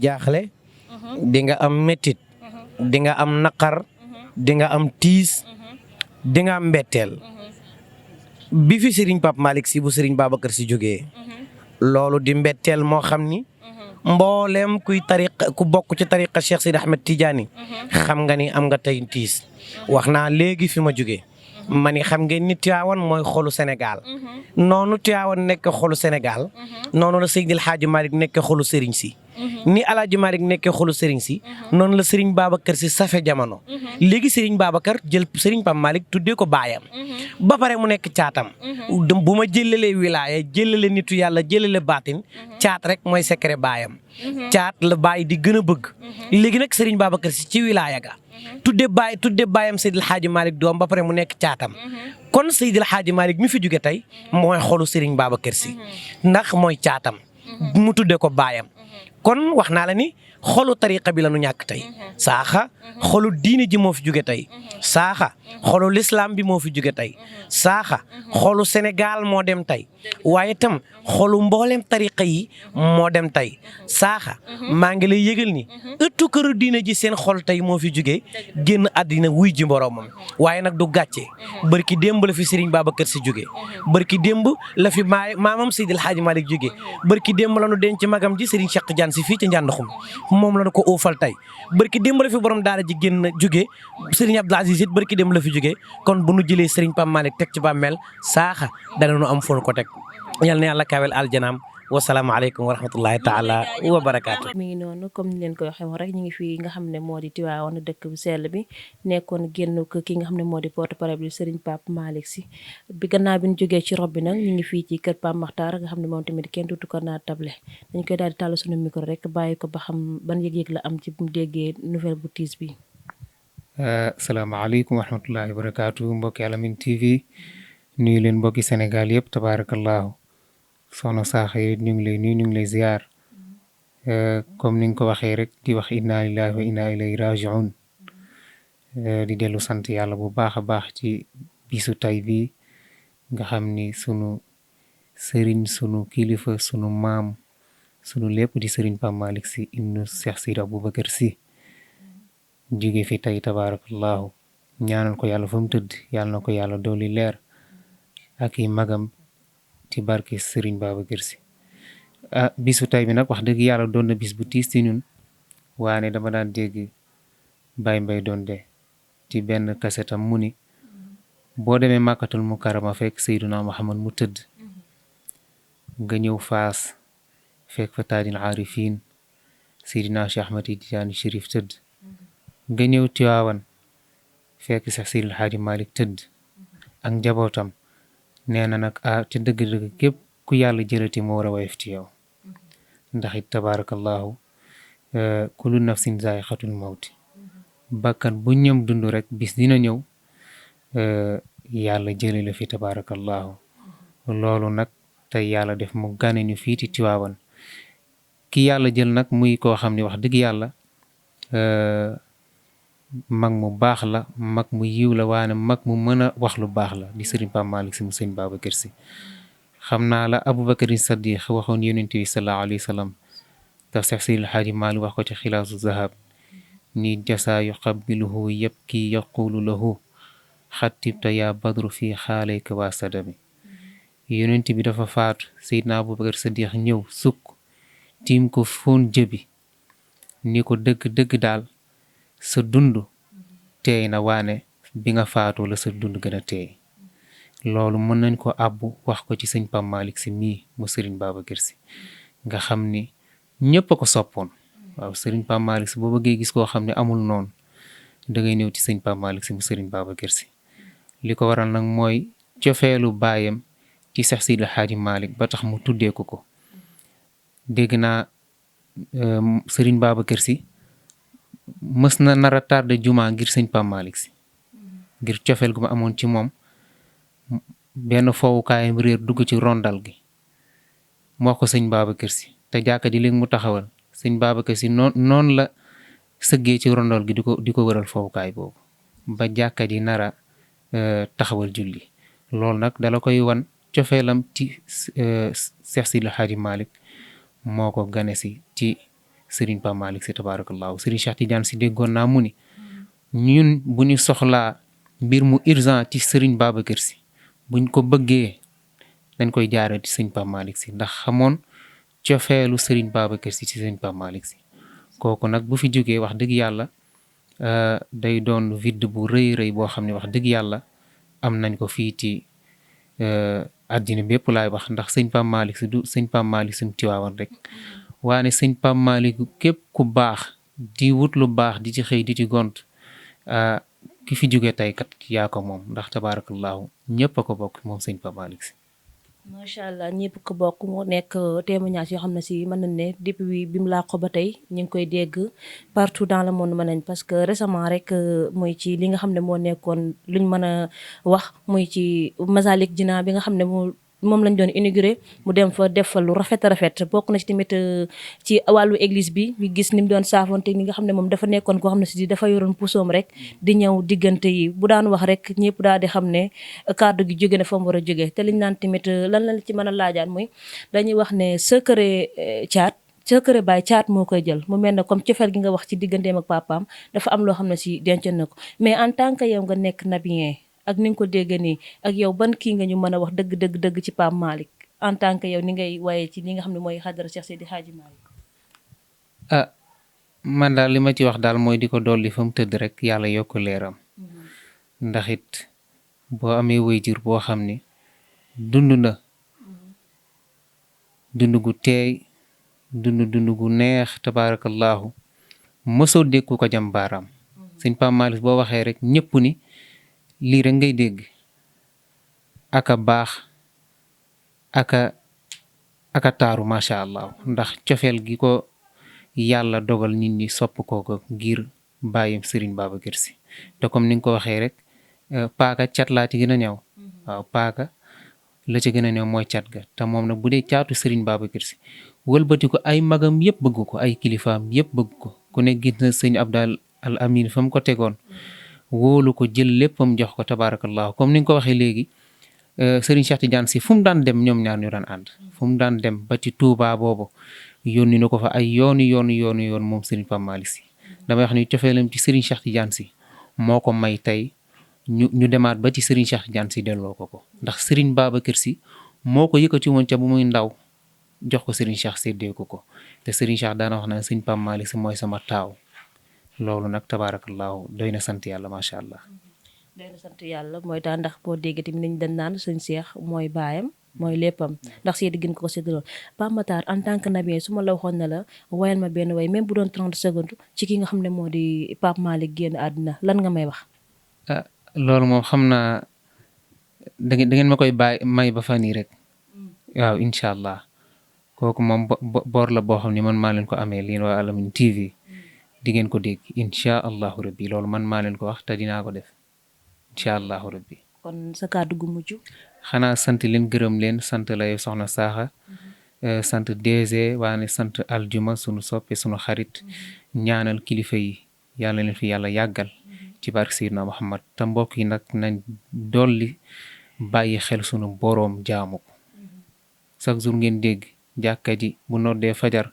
jaaxle di nga am métit di nga am naqar di nga am tiis di nga am mbetteel bi fi Serigne Pape Malick Sy bu Serigne Babacar Sy jógee loolu di mbetteel moo xam ni mboolem kuy tariqa ku bokk ci tariqa Cheikh Sidi Ahmed Tidiane xam nga ni am nga tey tiis wax naa léegi fi ma jógee ma ni xam ngeen ni Tiwaawan mooy xolu Sénégal noonu Tiwaawan nekk xolu Sénégal noonu la Seydil Hadji Malick nekk xolu Serigne Sy ni Alaaji Malick nekkee xolu Serigne Sy noonu la Serigne Babacar Sy safe jamono léegi Serigne Babacar jël Serigne Pape Malick tuddee ko baayam ba pare mu nekk caatam bu ma jëlalee wilaaya jëlale nitu yàlla jëlale baatin caat rek mooy secret baayam caat la baay di gën a bëgg léegi nag Serigne Babacar Sy ci wilaaya ga tudde baayam Seydil Hadji Malick doom ba pare mu nekk caatam kon Seydil Hadji Malick mi fi jóge tey mooy xolu Serigne Babacar Sy ndax mooy caatam mu tudde ko baayam kon wax naa la ni xolu tariqa bi la nu ñàkk tey saaxa xolu diine ji moo fi jóge tey saaxa xolu l'islam bi moo fi jóge tey saaxa xolu Sénégal moo dem tey waaye itam xolu mboolem tariqa yi moo dem tey saaxa maa ngi lay yëgal ni ëttu këru diine ji seen xol tey moo fi jóge génn àddina wuy ji boromam waaye nag du gàcce barki démb la fi Serigne Babacar Sy jóge barki démb la fi maamam Seydil Hadji Malick jóge barki démb la nu denc magam ji Serigne Cheikh Tidiane Sy fii ci Ndiandoxum moom la nu ko uufal tey barki démb la fi borom daara ji génn jóge Serigne Abdoul Aziz it barki démb la fi jóge kon bu nu jëlee Serigne Pape Malick teg ci bàmmeel saaxa dana nu am fu nu ko teg yal na yàlla kaawel aljanaam wasalaamaaleykum wa rahmatullahi taala wa barakaatu. mi ngi noonu comme ni leen koy waxee woon rek ñu ngi fii nga xam ne moo di Tiwaawan dëkk bu sell bi nekkoon génn ko ki nga xam ne moo di porte-parole bi Serigne Pape Malick Sy bi gannaaw bi ñu jógee ci rob bi nag ñu ngi fii ci kër Pape Makhtar nga xam ne moom tamit kenn dutu ko naa table dañ koy daal di tàll suñu micro rek bàyyi ko ba xam ban yëg-yëg la am ci bu mu déggee nouvelle bu tiis bi. asalaamaaleykum wa rahmatullahi wa barakaatu mbokki Al Amine TV nuyu leen mbokki Sénégal yëpp tabaarakallaahu soxna Sakho yi ñu ngi lay nuyu ñu ngi lay ziar comme ni nga ko waxee rek di wax inna lillahi wa inna ilayhi rajiun di dellu sant yàlla bu baax a baax ci bisu tay bi nga xam ni sunu sëriñ sunu kilifa sunu maam sunu lépp di sëriñ Pape Malick Sy ibnu Cheikh Sidi Aboubacar Sy jóge fi tey tabaarakallaahu ñaanal ko yàlla fa mu tëdd yàlla na ko yàlla dooli leer ak i magam ci barke Serigne Babacar Sy bisu tay bi nag wax dëgg yàlla doon na bis bu tiis ci ñun waane dama daan dégg Baye Mbaye doon de ci benn kasetam mu ni boo demee Màkkatul Mukarrama fekk Seydina Muhammad mu tëdd nga ñëw Faas fekk fa taajil aarifin Seydina Cheikh Ahmed Tidiane Chérif tëdd nga ñëw Tiwaawan fekk Cheikh Seydil Hadji Malick tëdd ak njabootam nee na nag ci dëgg-dëgg képp ku yàlla jëlati moo war a woyof ci yow ndax it tabaarakallaahu kullu nafsin zaa'iqatul mawti bakkan bu ñëm dund rek bis dina ñëw yàlla jële la fi tabaarakallaahu loolu nag tey yàlla def mu gane ñu fii ci Tiwaawan ki yàlla jël nag muy koo xam ne wax dëgg yàlla mag mu baax la mag mu yiw la waane mag mu mën a wax lu baax la di Serigne Pape Malick Sy mu sëñ Babacar Sy xam naa la Aboubacar Saddiq waxoon yonent bi sallallahu alayhi wa sallam te Cheikh Seydil Hadji Malick wax ko ci xilaasu zahab ni jasa yuqabbiluhu yabki yaqulu lahu xattibta yaa badru fii xaalayka waa sadami yonent bi dafa faatu Seydina Aboubacar Saddiq ñëw sukk tiim ko foon jëbi ni ko dëgg daal sa dund teey na waane bi nga faatoo la sa dund gën a teey loolu mën nañ ko àbbu wax ko ci sëñ Pape Malick Sy mii mu Serigne Babacar Sy nga xam ni ñëpp a ko soppoon waaw Serigne Pape Malick Sy boo bëggee gis koo xam ne amul noonu dangay ñëw ci sëñ Pape Malick Sy mu Serigne Babacar Sy li ko waral nag mooy cofeelu baayam ci Cheikh Seydil Hadji Malick ba tax mu tuddee ko dégg naa Serigne Babacar Sy mës na nar a tardé juma ngir sëñ Pape Malick Sy ngir cofeel gu ma amoon ci moom benn fowukaayam réer dugg ci rondal gi mu wax ko sëñ Babacar Sy te jàkka ji léegi mu taxawal sëñ Babacar Sy noonu la sëggee ci rondal gi di ko wëral fowukaay boobu ba jàkka ji nar a taxawal julli loolu nag dala koy wan cofeelam ci Cheikh Seydil Hadji Malick moo ko gane si ci Serigne Pape Malick Sy tabarakallahu. Serigne Cheikh Tidiane Sy déggoon naa mu ni ñun bu ñu soxlaa mbir mu urgent ci Serigne Babacar Sy buñ ko bëggee dañ koy jaaree ci Serigne Pape Malick Sy ndax xamoon cofeelu Serigne Babacar Sy ci Serigne Pape Malick Sy kooku nag bu fi jógee wax dëgg yàlla day doon vide bu rëy rëy boo xam ne wax dëgg yàlla am nañ ko fii ci àddina bépp laay wax ndax sëñ Pape Malick Sy du sëñ Pape Malick Sy Tiwaawan rek waane sëñ Pape Malick képp ku baax di wut lu baax di ci xëy di ci gont ki fi jóge tey kat yaa ko moom ndax tabarakallahu ñëpp a ko bokk moom sëñ Pape Malick Sy. macha allah ñëpp ko bokk mu nekk témoignage yoo xam ne si mën nañ ne depuis bi mu làqu ba tey ñu ngi koy dégg partout dans le monde mën nañ parce que récemment rek muy ci li nga xam ne moo nekkoon luñ mën a wax muy ci Masalik Jinaan bi nga xam ne moom lañ doon inauguré mu dem fa def fa lu rafet a rafet bokk na ci tamit ci wàllu église bi ñu gis ni mu doon saafonte ni nga xam ne moom dafa nekkoon koo xam ne si dafa yoroon pusoom rek di ñëw diggante yi bu daan wax rek ñëpp daal di xam ne kàddu gi jóge na fa mu war a jóge te liñ naan tamit lan la ci mën a laajaan muy dañuy wax ne secret secret baay caat moo koy jël mu mel ne comme cofeel gi nga wax ci digganteem ak papaam dafa am loo xam ne si denc na ko mais en tant que yow nga nekk nabien ak ni nga ko dégg nii ak yow ban kii nga ñu mën a wax dëgg ci Pape Malick en tant que yow ni ngay waaye ci li nga xam ne mooy xadara Cheikh Seydi Hadji Malick. Man daal li ma ci wax daal mooy di ko dolli fa mu tëdd rek yàlla yokk leeram ndax it boo amee waajur boo xam ne dund na dund gu teey dund gu neex tabarakallahu mosoo dégg ku ko jam baaraam sëñ Pape Malick boo waxee rek ñëpp ni lii rek ngay dégg aka baax aka taaru macha allah ndax cofeel gi ko yàlla dogal nit ñi sopp kooko ngir bàyyim Serigne Babacar Sy te comme ni nga ko waxee rek paaka cat laa ci gën a ñëw waaw paaka la ci gën a ñëw mooy cat ga te moom nag bu dee caatu Serigne Babacar Sy wëlbati ko ay magam yëpp bëgg ko ay kilifaam yëpp bëgg ko ku ne gis na sëñ Abdal al Amin fa mu ko tegoon wóolu ko jël léppam jox ko tabarakallahu comme ni nga ko waxee léegi Serigne Cheikh Tidiane Sy fu mu daan dem ñoom ñaar ñu daan ànd fu mu daan dem ba ci Touba boobu yónni na ko fa ay yoon moom Serigne Pape Malick Sy damay wax ni cofeelam ci Serigne Cheikh Tidiane Sy moo ko may tey ñu demaat ba ci Serigne Cheikh Tidiane Sy delloo ko ndax Serigne Babacar Sy moo ko yëkkati woon ca bu muy ndaw jox ko Serigne Cheikh séddee ko te Serigne Cheikh daana wax na Serigne Pape Malick Sy mooy sama taaw loolu nag tabarakallahu doy na sant yàlla macha allah. doy na sant yàlla mooy tax ndax boo déggee tamit nañ dañ naan sëñ Cheikh mooy baayam mooy léppam ndax seedi gën ko séddaloon Pape Matar en tant que nabi su ma la waxoon ne la wayal ma benn way même bu doon 30 secondes ci ki nga xam ne moo di Pape Malick génn àddina lan nga may wax. loolu moom xam naa da ngeen ma koy may ba fan yii rek waaw incha allah kooku moom boor la boo xam ne man maa leen ko amee lii waa Al Amine TV di ngeen ko dégg incha allahu rabbi loolu man maa leen ko wax te dinaa ko def incha allahu rabbi. kon sa kàddu gu mujj. xanaa sant leen gërëm leen sant la yow soxna Saaxa sant DG waane sant aljuma sunu soppe sunu xarit ñaanal kilifa yi yàlla leen fi yàlla yàggal ci barke Seydina Muhammad te mbokk yi nag nañ dolli bàyyi xel sunu boroom jaamu ko chaque jour ngeen dégg jàkka ji bu noddee fajar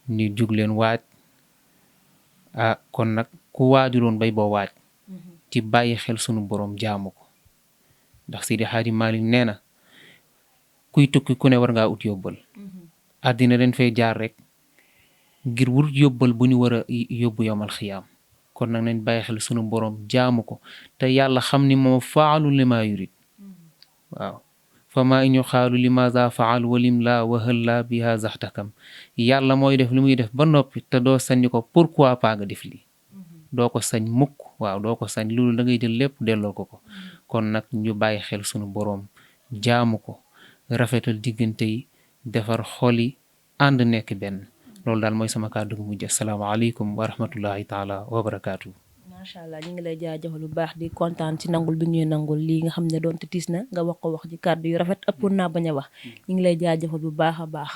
ñu jug leen waaj kon nag ku waajuloon bay boo waaj ci bàyyi xel sunu boroom jaamu ko ndax Seydi Hadji Malick nee na kuy tukki ku ne war ngaa ut yóbbal àddina dañ fay jaar rek ngir wut yóbbal bu ñu war a yóbbu yowmal xiyaam kon nag nañ bàyyi xel sunu boroom jaamu ko te yàlla xam ni moom faalu lima yurid waaw fa maa in yuxaalu limaza faal walim la wahal la biha zaxtakam yàlla mooy def li muy def ba noppi te doo sañ ko pourquoi pas nga def lii doo ko sañ mukk waaw doo ko sañ loolu da ngay jël lépp delloo ko kon nag ñu bàyyi xel sunu boroom jaamu ko rafetal diggante yi defar xol yi ànd nekk benn loolu daal mooy sama kàddu gu mujj asalaamaaleykum wa rahmatullahi taala wa barakaatu. macha allah ñu ngi lay jaajëfal bu baax di kontaan ci nangul bi ñuy nangul lii nga xam ne doon te tiis na nga wax ko wax ci kàddu yu rafet ëppoon naa bañ a wax ñu ngi lay jaajëfal bu baax a baax.